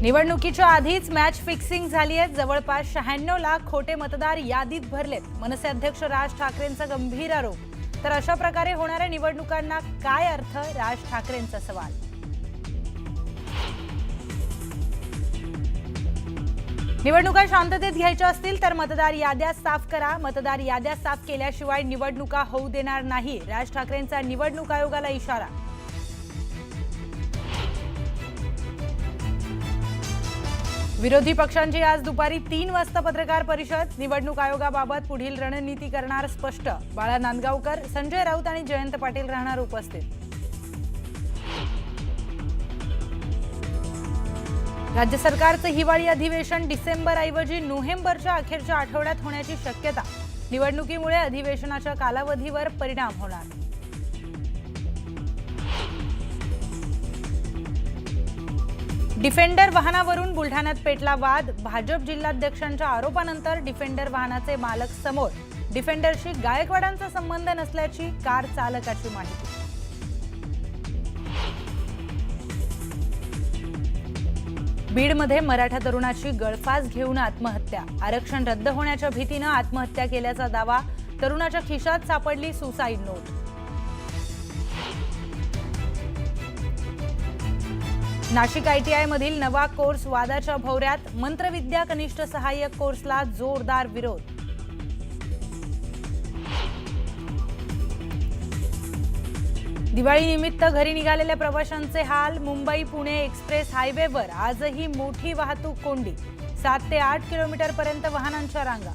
निवडणुकीच्या आधीच match fixing झाली आहे। जवळपास 96 लाख खोटे मतदार यादीत भरलेत। मनसे अध्यक्ष राज ठाकरेंचा गंभीर आरोप। तर अशा प्रकारे होणाऱ्या निवडणुकांना काय अर्थ? राज ठाकरेंचा सवाल। निवडणुका शांततेत घ्यायच्या असतील तर मतदार याद्या साफ करा। मतदार याद्या साफ केल्याशिवाय निवडणुका होऊ देणार नाही। राज ठाकरेंचा निवडणूक आयोगाला इशारा। विरोधी पक्षांची आज दुपारी 3 वाजता पत्रकार परिषद। निवडणूक आयोगाबाबत पुढील रणनीती करणार स्पष्ट। बाळा नांदगावकर, संजय राऊत आणि जयंत पाटील राहणार उपस्थित। राज्य सरकारचं हिवाळी अधिवेशन डिसेंबरऐवजी नोव्हेंबरच्या अखेरच्या आठवड्यात होण्याची शक्यता। निवडणुकीमुळे अधिवेशनाच्या कालावधीवर परिणाम होणार। डिफेंडर वाहनावरून बुलढाण्यात पेटला वाद। भाजप जिल्हाध्यक्षांच्या आरोपानंतर डिफेंडर वाहनाचे मालक समोर। डिफेंडरशी गायकवाडांचा संबंध नसल्याची कार चालकाची माहिती। बीडमध्ये मराठा तरुणाची गळफास घेऊन आत्महत्या। आरक्षण रद्द होण्याच्या भीतीने आत्महत्या केल्याचा दावा। तरुणाच्या खिशात सापडली सुसाईड नोट। नाशिक ITI मधील नवा कोर्स वादाच्या भोवऱ्यात। मंत्रविद्या कनिष्ठ सहाय्यक कोर्सला जोरदार विरोध। दिवाळीनिमित्त घरी निघालेल्या प्रवाशांचे हाल। मुंबई पुणे एक्सप्रेस हायवेवर आजही मोठी वाहतूक कोंडी। 7 ते 8 किलोमीटर पर्यंत वाहनांच्या रांगा।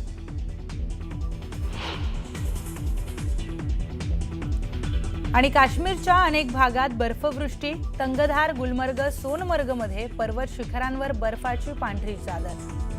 आणि काश्मीरच्या अनेक भागात बर्फवृष्टी। तंगधार, गुलमर्ग, सोनमर्गमध्ये पर्वत शिखरांवर बर्फाची पांढरी चादर।